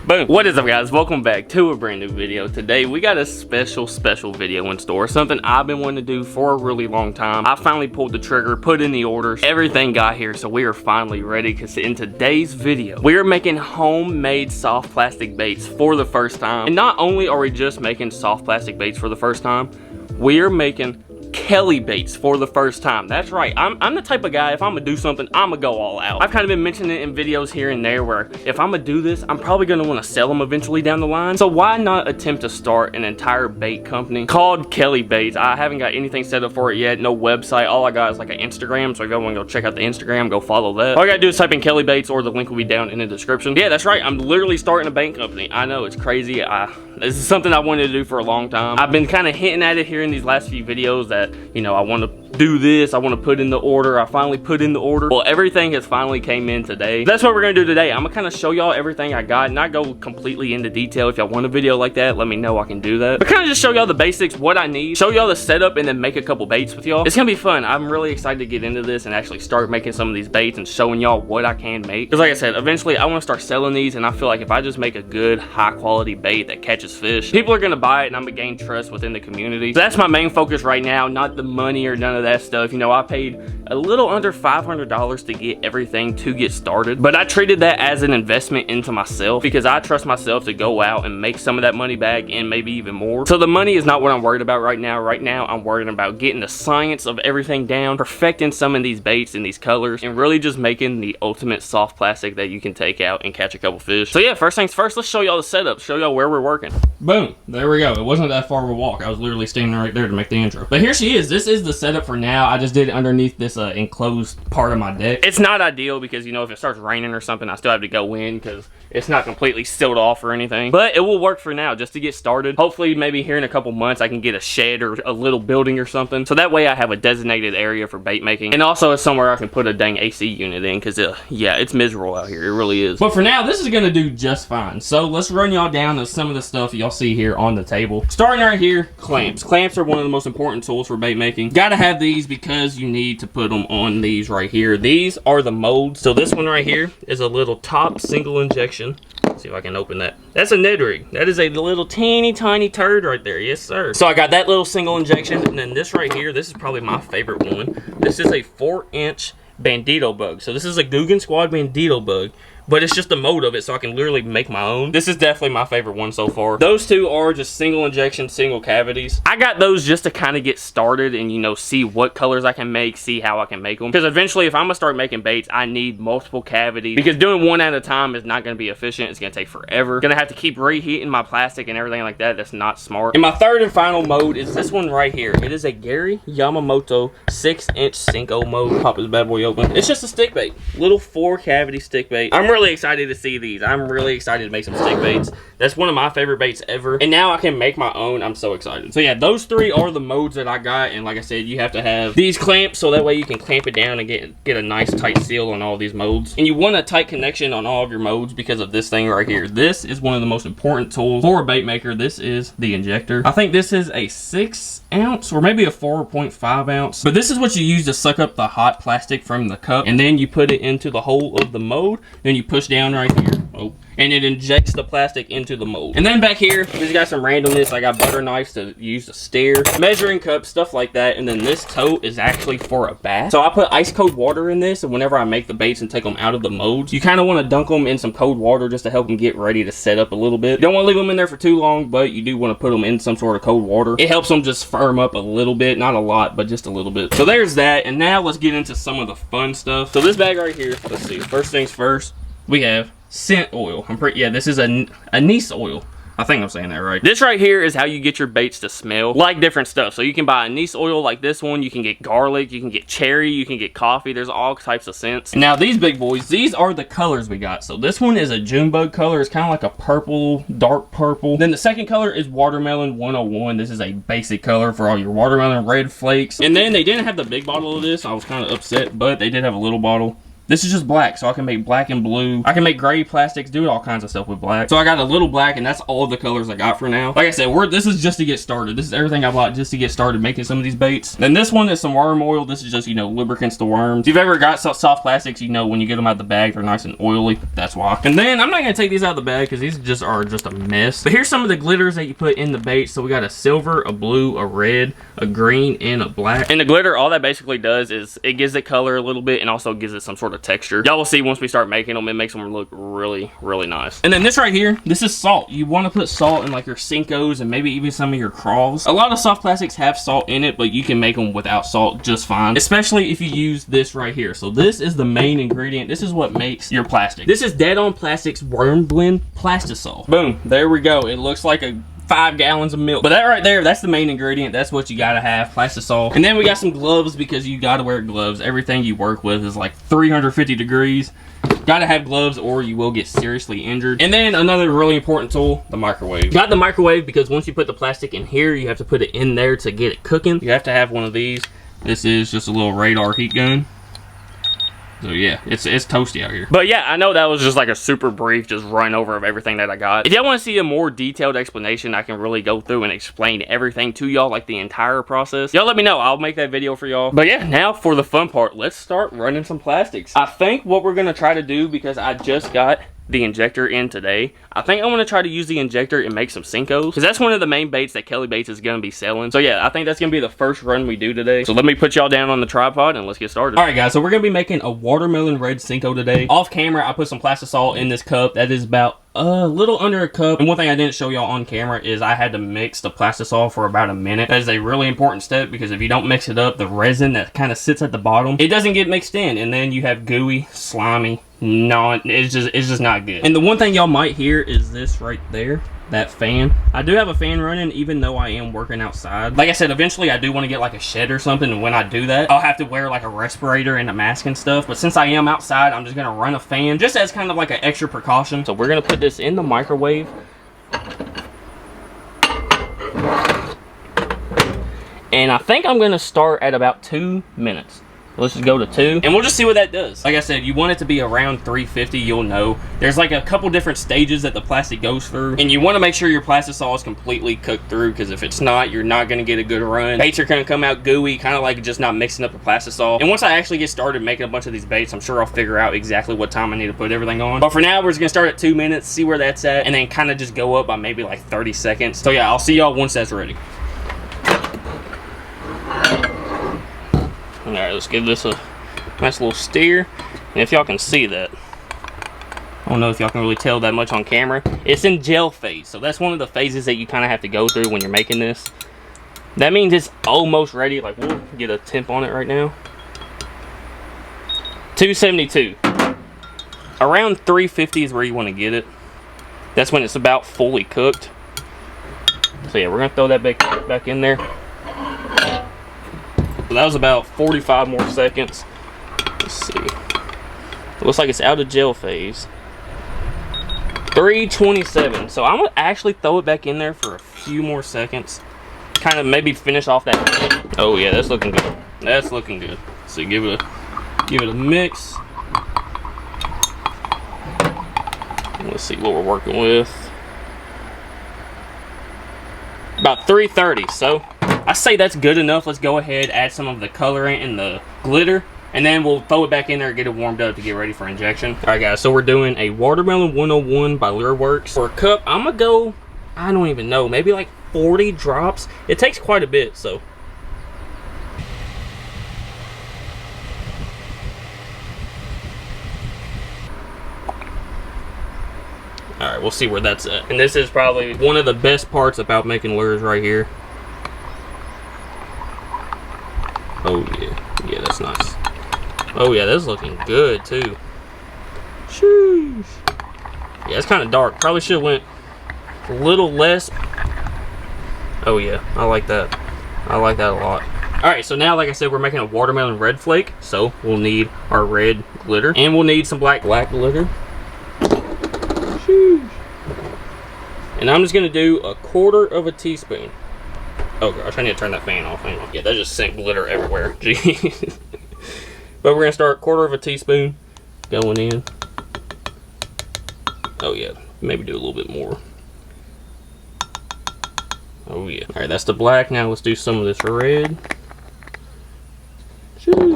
Boom. What is up, guys? Welcome back to a brand new video. Today we got a special video in store. Something I've been wanting to do for a really long time. I finally pulled the trigger, put in the orders, everything got here, so we are finally ready. Because in today's video we are making homemade soft plastic baits for the first time. And not only are we just making soft plastic baits for the first time, we are making Kelly baits for the first time. That's right, I'm the type of guy, if I'm gonna do something, I'm gonna go all out. I've kind of been mentioning it in videos here and there where if I'm gonna do this, I'm probably gonna want to sell them eventually down the line. So why not attempt to start an entire bait company called Kelly Baits? I haven't got anything set up for it yet, no website. All I got is like an Instagram, so if y'all want to go check out the Instagram, go follow that. All I gotta do is type in Kelly Baits, or the link will be down in the description. Yeah, that's right, I'm literally starting a bait company. I know, it's crazy. This is something I wanted to do for a long time. I've been kind of hinting at it here in these last few videos that, you know, I want to do this, I want to put in the order. I finally put in the order. Well, everything has finally came in today. That's what we're gonna do today. I'm gonna kind of show y'all everything I got, not go completely into detail. If y'all want a video like that, let me know, I can do that. But kind of just show y'all the basics, what I need, show y'all the setup, and then make a couple baits with y'all. It's gonna be fun. I'm really excited to get into this and actually start making some of these baits and showing y'all what I can make. Because like I said, eventually I want to start selling these, and I feel like if I just make a good, high quality bait that catches fish, people are gonna buy it, and I'm gonna gain trust within the community. So that's my main focus right now, not the money or none of that stuff. You know, I paid a little under $500 to get everything to get started, but I treated that as an investment into myself because I trust myself to go out and make some of that money back and maybe even more. So the money is not what I'm worried about right now. Right now I'm worried about getting the science of everything down, perfecting some of these baits and these colors, and really just making the ultimate soft plastic that you can take out and catch a couple fish. So yeah, first things first, let's show y'all the setup, show y'all where we're working. Boom, there we go. It wasn't that far of a walk. I was literally standing right there to make the intro. But here she is. This is the setup for now. I just did it underneath this enclosed part of my deck. It's not ideal because, you know, if it starts raining or something, I still have to go in because it's not completely sealed off or anything. But it will work for now, just to get started. Hopefully, maybe here in a couple months, I can get a shed or a little building or something. So that way I have a designated area for bait making. And also it's somewhere I can put a dang AC unit in because, yeah, it's miserable out here. It really is. But for now, this is going to do just fine. So let's run y'all down to some of the stuff y'all see here on the table. Starting right here, clamps. Clamps are one of the most important tools for bait making. Gotta have these because you need to put them on these right here. These are the molds. So this one right here is a little top single injection. Let's see if I can open that. That's a Ned rig. That is a little teeny tiny turd right there. Yes, sir. So I got that little single injection, and then this right here, this is probably my favorite one. This is a 4-inch bandito bug. So this is a Guggen Squad bandito bug, but it's just the mold of it, so I can literally make my own. This is definitely my favorite one so far. Those two are just single injection, single cavities. I got those just to kind of get started and, you know, see what colors I can make, see how I can make them. Because eventually, if I'm gonna start making baits, I need multiple cavities. Because doing one at a time is not gonna be efficient. It's gonna take forever. Gonna have to keep reheating my plastic and everything like that. That's not smart. And my third and final mode is this one right here. It is a Gary Yamamoto 6-inch Cinco mode. Pop this bad boy open. It's just a stick bait. Little 4-cavity stick bait. I'm really excited to see these. I'm really excited to make some stick baits. That's one of my favorite baits ever, and now I can make my own. I'm so excited. So yeah, those three are the modes that I got, and like I said, you have to have these clamps so that way you can clamp it down and get a nice tight seal on all these modes. And you want a tight connection on all of your modes because of this thing right here. This is one of the most important tools for a bait maker. This is the injector. I think this is a 6-ounce or maybe a 4.5 ounce, but this is what you use to suck up the hot plastic from the cup, and then you put it into the hole of the mold, then you push down right here. Oh. And it injects the plastic into the mold. And then back here, we just got some randomness. I got butter knives to use to stir, measuring cups, stuff like that. And then this tote is actually for a bath. So I put ice cold water in this, and whenever I make the baits and take them out of the molds, you kind of want to dunk them in some cold water just to help them get ready to set up a little bit. You don't want to leave them in there for too long, but you do want to put them in some sort of cold water. It helps them just firm up a little bit, not a lot, but just a little bit. So there's that, and now let's get into some of the fun stuff. So this bag right here, let's see, first things first, we have scent oil. Yeah, this is anise oil. I think I'm saying that right. This right here is how you get your baits to smell like different stuff. So you can buy anise oil like this one. You can get garlic. You can get cherry. You can get coffee. There's all types of scents. Now these big boys, these are the colors we got. So this one is a June bug color. It's kind of like a purple, dark purple. Then the second color is watermelon 101. This is a basic color for all your watermelon red flakes. And then they didn't have the big bottle of this. I was kind of upset, but they did have a little bottle. This is just black, so I can make black and blue. I can make gray plastics, do all kinds of stuff with black. So I got a little black, and that's all the colors I got for now. Like I said, this is just to get started. This is everything I bought just to get started making some of these baits. Then this one is some worm oil. This is just, you know, lubricants to worms. If you've ever got soft plastics, you know when you get them out of the bag, they're nice and oily. That's why. And then I'm not gonna take these out of the bag because these are just a mess. But here's some of the glitters that you put in the bait. So we got a silver, a blue, a red, a green, and a black. And the glitter, all that basically does is it gives it color a little bit and also gives it some sort of texture. Y'all will see once we start making them, it makes them look really, really nice. And then this right here, this is salt. You want to put salt in like your Cincos and maybe even some of your crawls. A lot of soft plastics have salt in it, but you can make them without salt just fine, especially if you use this right here. So this is the main ingredient. This is what makes your plastic. This is Dead On Plastics Worm Blend Plastisol. Boom, there we go. It looks like a 5 gallons of milk. But that right there, that's the main ingredient. That's what you gotta have, plastisol. And then we got some gloves because you gotta wear gloves. Everything you work with is like 350 degrees. Gotta have gloves or you will get seriously injured. And then another really important tool, the microwave. Got the microwave because once you put the plastic in here, you have to put it in there to get it cooking. You have to have one of these. This is just a little radar heat gun. So yeah, it's toasty out here. But yeah, I know that was just like a super brief, just run over of everything that I got. If y'all want to see a more detailed explanation, I can really go through and explain everything to y'all, like the entire process. Y'all let me know, I'll make that video for y'all. But yeah, now for the fun part, let's start running some plastics. I think what we're gonna try to do, because I just got the injector in today, I think I'm gonna try to use the injector and make some Cincos, because that's one of the main baits that Kelly Baits is gonna be selling. So yeah, I think that's gonna be the first run we do today. So let me put y'all down on the tripod and let's get started. All right guys, so we're gonna be making a watermelon red Cinco today. Off camera, I put some plastisol in this cup. That is about a little under a cup. And one thing I didn't show y'all on camera is I had to mix the plastisol for about a minute. That is a really important step, because if you don't mix it up, the resin that kind of sits at the bottom, it doesn't get mixed in, and then you have gooey, slimy, it's just not good. And the one thing y'all might hear is this right there, that fan. I do have a fan running even though I am working outside. Like I said, eventually I do want to get like a shed or something, and when I do that, I'll have to wear like a respirator and a mask and stuff. But since I am outside, I'm just gonna run a fan just as kind of like an extra precaution. So we're gonna put this in the microwave. And I think I'm gonna start at about 2 minutes. Let's just go to 2, and we'll just see what that does. Like I said, you want it to be around 350. You'll know there's like a couple different stages that the plastic goes through, and you want to make sure your plastisol is completely cooked through, because if it's not, you're not going to get a good run. Baits are going to come out gooey, kind of like just not mixing up the plastisol. And once I actually get started making a bunch of these baits, I'm sure I'll figure out exactly what time I need to put everything on. But for now, we're just going to start at 2 minutes, see where that's at, and then kind of just go up by maybe like 30 seconds. So yeah, I'll see y'all once that's ready. Alright, let's give this a nice little steer. And if y'all can see that, I don't know if y'all can really tell that much on camera, it's in gel phase. So that's one of the phases that you kind of have to go through when you're making this. That means it's almost ready. Like, we'll get a temp on it right now. 272. Around 350 is where you want to get it. That's when it's about fully cooked. So yeah, we're going to throw that back in there. So that was about 45 more seconds. Let's see. It looks like it's out of gel phase. 327. So I'm gonna actually throw it back in there for a few more seconds. Kind of maybe finish off that. Oh yeah, that's looking good. That's looking good. So give it a mix. Let's see what we're working with. About 330. So I say that's good enough. Let's go ahead, add some of the colorant and the glitter, and then we'll throw it back in there and get it warmed up to get ready for injection. All right, guys, so we're doing a Watermelon 101 by Lureworks. For a cup, I'm gonna go, I don't even know, maybe like 40 drops. It takes quite a bit, so. All right, we'll see where that's at. And this is probably one of the best parts about making lures right here. Oh yeah, that's nice. Oh yeah, that's looking good too. Sheesh. Yeah, it's kind of dark. Probably should have went a little less. Oh yeah, I like that. I like that a lot. All right, so now, like I said, we're making a watermelon red flake. So we'll need our red glitter, and we'll need some black glitter. Sheesh. And I'm just gonna do 1/4 teaspoon. Oh gosh, I need to turn that fan off. Hang on. Yeah, that just sent glitter everywhere. Jeez. But we're gonna start 1/4 teaspoon, going in. Oh yeah, maybe do a little bit more. Oh yeah. Alright, that's the black. Now let's do some of this red. Shoo.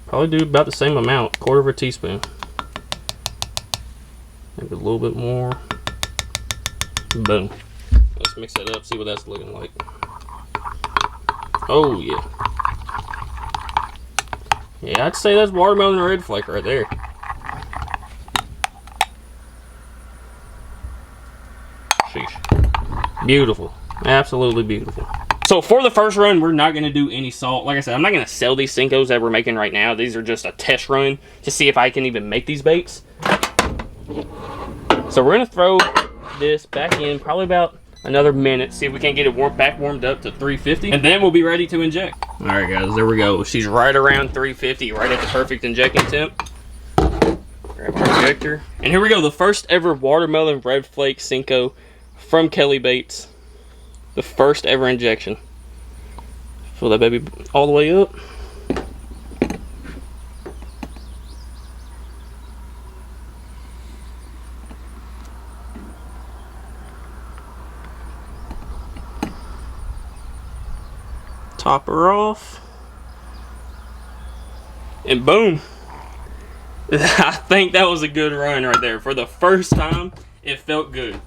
Probably do about the same amount, 1/4 teaspoon. Maybe a little bit more. Boom. Let's mix that up, see what that's looking like. Oh yeah. Yeah, I'd say that's watermelon red flake right there. Sheesh. Beautiful. Absolutely beautiful. So for the first run, we're not going to do any salt. Like I said, I'm not going to sell these Cincos that we're making right now. These are just a test run to see if I can even make these baits. So we're going to throw this back in probably about another minute, see if we can't get it warmed up to 350, and then we'll be ready to inject. All right, guys, there we go. She's right around 350, right at the perfect injecting temp. Grab our injector, and here we go. The first ever watermelon red flake Cinco from Kelly Baits. The first ever injection. Fill that baby all the way up. Top her off. And boom. I think that was a good run right there. For the first time, it felt good.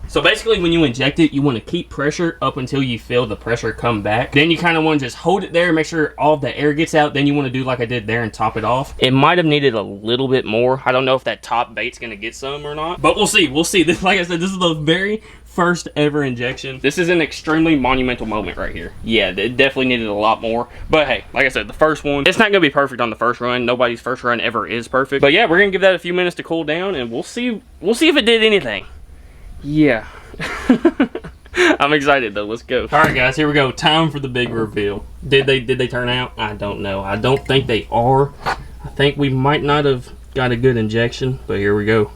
So basically when you inject it, you want to keep pressure up until you feel the pressure come back. Then you kind of want to just hold it there, make sure all the air gets out. Then you want to do like I did there and top it off. It might have needed a little bit more. I don't know if that top bait's going to get some or not. But we'll see. We'll see. This, like I said, this is the very first ever injection. This is an extremely monumental moment right here. Yeah, it definitely needed a lot more. But hey, like I said, the first one, it's not going to be perfect on the first run. Nobody's first run ever is perfect. But yeah, we're going to give that a few minutes to cool down and we'll see if it did anything. Yeah. I'm excited though. Let's go. All right, guys, here we go. Time for the big reveal. Did they turn out? I don't know. I don't think they are. I think we might not have got a good injection, but here we go.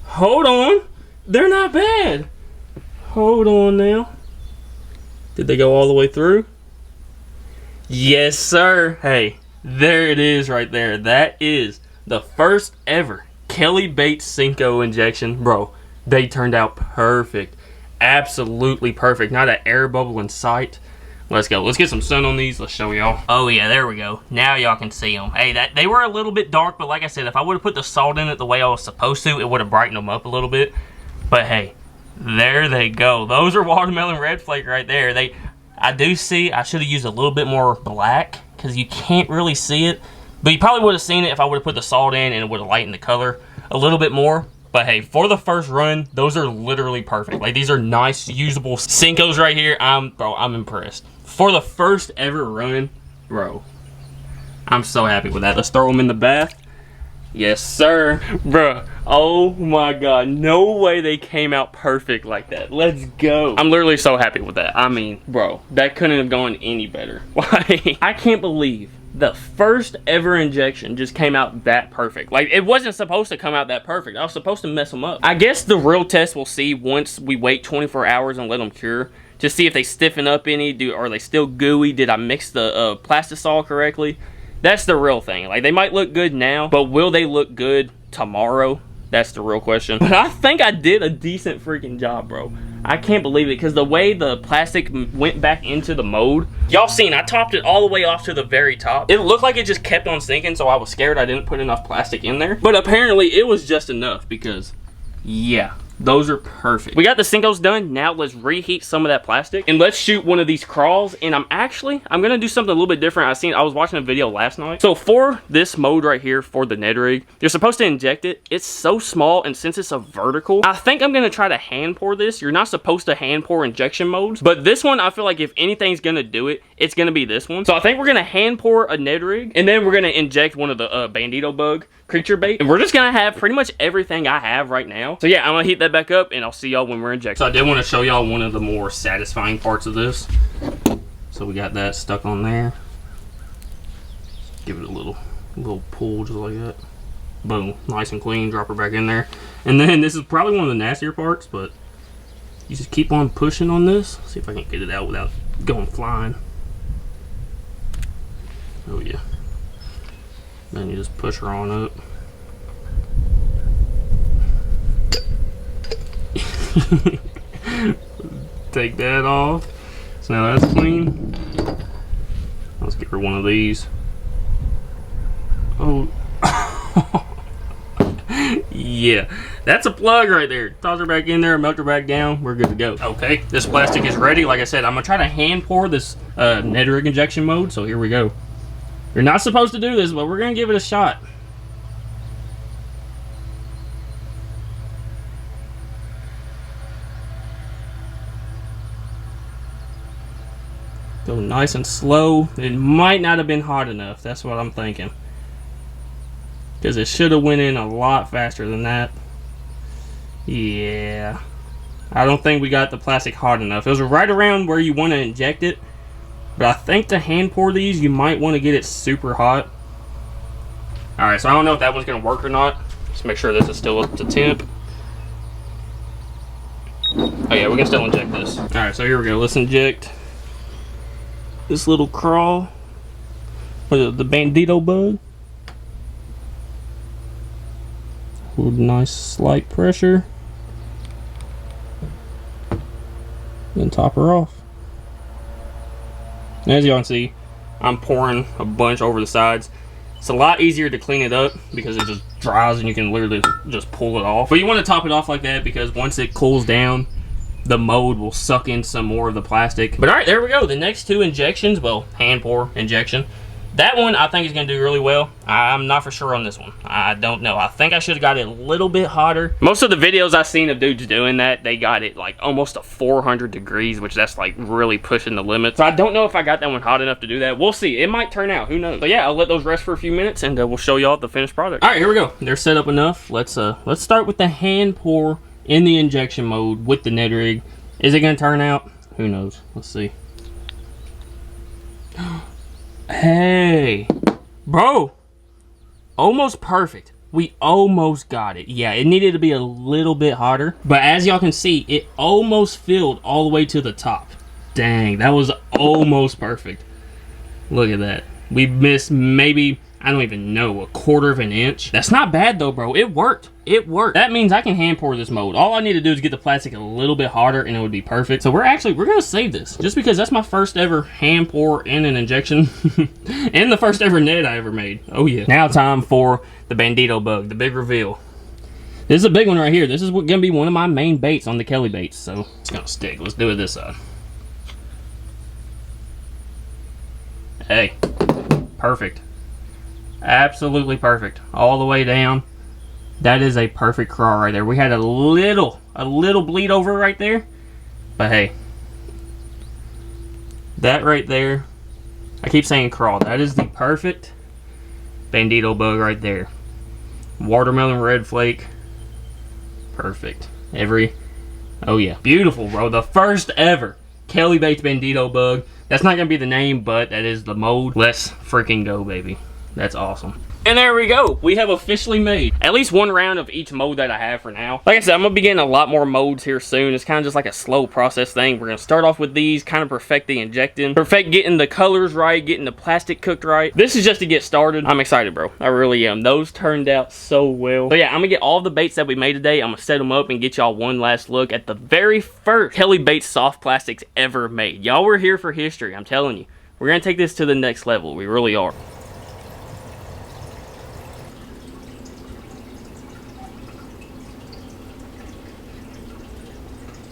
Hold on. They're not bad. Hold on now. Did they go all the way through? Yes, sir. Hey, there it is right there. That is the first ever Kelly Baits Cinco injection. Bro, they turned out perfect. Absolutely perfect. Not an air bubble in sight. Let's go. Let's get some sun on these. Let's show y'all. Oh yeah, there we go. Now y'all can see them. Hey, they were a little bit dark, but like I said, if I would have put the salt in it the way I was supposed to, it would have brightened them up a little bit. But hey, there they go. Those are watermelon red flake right there. I do see I should have used a little bit more black because you can't really see it. But you probably would have seen it if I would have put the salt in and it would have lightened the color a little bit more. But hey, for the first run, those are literally perfect. Like, these are nice, usable Cincos right here. Bro, I'm impressed. For the first ever run, bro, I'm so happy with that. Let's throw them in the bath. Yes, sir. Bro, oh my God. No way they came out perfect like that. Let's go. I'm literally so happy with that. I mean, bro, that couldn't have gone any better. Like, I can't believe the first ever injection just came out that perfect. Like, it wasn't supposed to come out that perfect. I was supposed to mess them up. I guess the real test we'll see once we wait 24 hours and let them cure to see if they stiffen up any. Are they still gooey? Did I mix the plastisol correctly? That's the real thing. Like, they might look good now, but will they look good tomorrow? That's the real question. But I think I did a decent freaking job, bro. I can't believe it, because the way the plastic went back into the mold, y'all seen, I topped it all the way off to the very top. It looked like it just kept on sinking, so I was scared I didn't put enough plastic in there. But apparently it was just enough, because yeah, those are perfect. We got the Cincos done. Now let's reheat some of that plastic and let's shoot one of these crawls. And I'm gonna do something a little bit different. I was watching a video last night. So for this mode right here, for the Ned rig, you're supposed to inject it. It's so small, and since it's a vertical, I think I'm gonna try to hand pour this. You're not supposed to hand pour injection modes, but this one, I feel like if anything's gonna do it, it's gonna be this one. So I think we're gonna hand pour a Ned rig, and then we're gonna inject one of the Bandito bug creature bait, and we're just gonna have pretty much everything I have right now. So yeah, I'm gonna heat that back up, and I'll see y'all when we're injecting. So I did want to show y'all one of the more satisfying parts of this. So we got that stuck on there. Give it a little pull just like that. Boom, nice and clean. Drop her back in there. And then this is probably one of the nastier parts, but you just keep on pushing on this. See if I can get it out without going flying. Oh yeah. Then you just push her on up. Take that off. So now that's clean. Let's get her one of these. Oh. Yeah, that's a plug right there. Toss her back in there, melt her back down. We're good to go. Okay, this plastic is ready. Like I said, I'm gonna try to hand pour this Ned rig injection mode. So here we go. You're not supposed to do this, but we're gonna give it a shot. Go nice and slow. It might not have been hot enough. That's what I'm thinking. Because it should have went in a lot faster than that. Yeah. I don't think we got the plastic hot enough. It was right around where you want to inject it. But I think to hand pour these, you might want to get it super hot. Alright, so I don't know if that one's going to work or not. Just make sure this is still up to temp. Oh yeah, we can still inject this. Alright, so here we go. Let's inject this little crawl. What is it, the bandito bug? With nice slight pressure. Then top her off. And as y'all can see, I'm pouring a bunch over the sides. It's a lot easier to clean it up because it just dries and you can literally just pull it off. But you want to top it off like that because once it cools down, the mold will suck in some more of the plastic. But alright, there we go. The next two injections, well, hand pour injection. That one I think is going to do really well. I'm not for sure on this one. I don't know. I think I should have got it a little bit hotter. Most of the videos I've seen of dudes doing that, they got it like almost to 400 degrees, which that's like really pushing the limits. So I don't know if I got that one hot enough to do that. We'll see. It might turn out. Who knows? But yeah, I'll let those rest for a few minutes and we'll show y'all the finished product. All right, here we go. They're set up enough. Let's start with the hand pour in the injection mode with the Ned rig. Is it going to turn out? Who knows? Let's see. Hey, bro, almost perfect. We almost got it. Yeah, it needed to be a little bit hotter, but as y'all can see, it almost filled all the way to the top. Dang, that was almost perfect. Look at that. We missed maybe, I don't even know, 1/4 of an inch. That's not bad though, bro. It worked. It worked. That means I can hand pour this mold. All I need to do is get the plastic a little bit hotter and it would be perfect. So we're gonna save this just because that's my first ever hand pour in an injection and the first ever Ned I ever made. Oh yeah. Now time for the bandito bug, the big reveal. This is a big one right here. This is gonna be one of my main baits on the Kelly baits. So it's gonna stick. Let's do it this side. Hey, perfect. Absolutely perfect. All the way down. That is a perfect crawl right there. We had a little bleed over right there. But hey. That right there. I keep saying crawl. That is the perfect bandito bug right there. Watermelon red flake. Perfect. Oh yeah. Beautiful, bro. The first ever Kelly Baits bandito bug. That's not going to be the name, but that is the mold. Let's freaking go, baby. That's awesome. And there we go. We have officially made at least one round of each mode that I have for now. Like I said, I'm going to be getting a lot more modes here soon. It's kind of just like a slow process thing. We're going to start off with these, kind of perfect the injecting, perfect getting the colors right, getting the plastic cooked right. This is just to get started. I'm excited, bro. I really am. Those turned out so well. So yeah, I'm going to get all the baits that we made today. I'm going to set them up and get y'all one last look at the very first Kelly Baits soft plastics ever made. Y'all were here for history. I'm telling you. We're going to take this to the next level. We really are.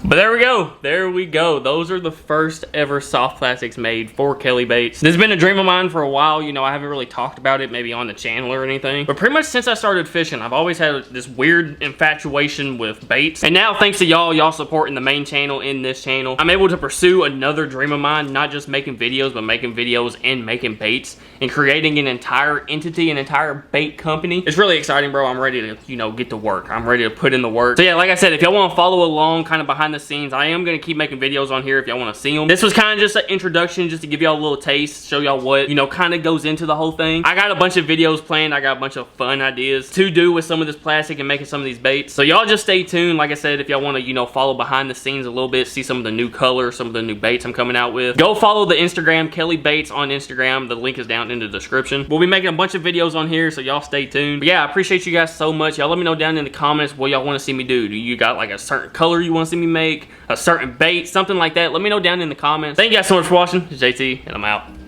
But there we go. There we go. Those are the first ever soft plastics made for Kelly Baits. This has been a dream of mine for a while. You know, I haven't really talked about it maybe on the channel or anything. But pretty much since I started fishing, I've always had this weird infatuation with baits. And now, thanks to y'all supporting the main channel in this channel, I'm able to pursue another dream of mine, not just making videos, but making videos and making baits and creating an entire entity, an entire bait company. It's really exciting, bro. I'm ready to, you know, get to work. I'm ready to put in the work. So yeah, like I said, if y'all want to follow along kind of behind the the scenes. I am going to keep making videos on here if y'all want to see them. This was kind of just an introduction just to give y'all a little taste, show y'all what, you know, kind of goes into the whole thing. I got a bunch of videos planned. I got a bunch of fun ideas to do with some of this plastic and making some of these baits. So y'all just stay tuned. Like I said, if y'all want to, you know, follow behind the scenes a little bit, see some of the new colors, some of the new baits I'm coming out with, go follow the Instagram, Kelly Baits on Instagram. The link is down in the description. We'll be making a bunch of videos on here, so y'all stay tuned. But yeah, I appreciate you guys so much. Y'all let me know down in the comments what y'all want to see me do. Do you got like a certain color you want to see me make, a certain bait, something like that? Let me know down in the comments. Thank you guys so much for watching. It's JT, and I'm out.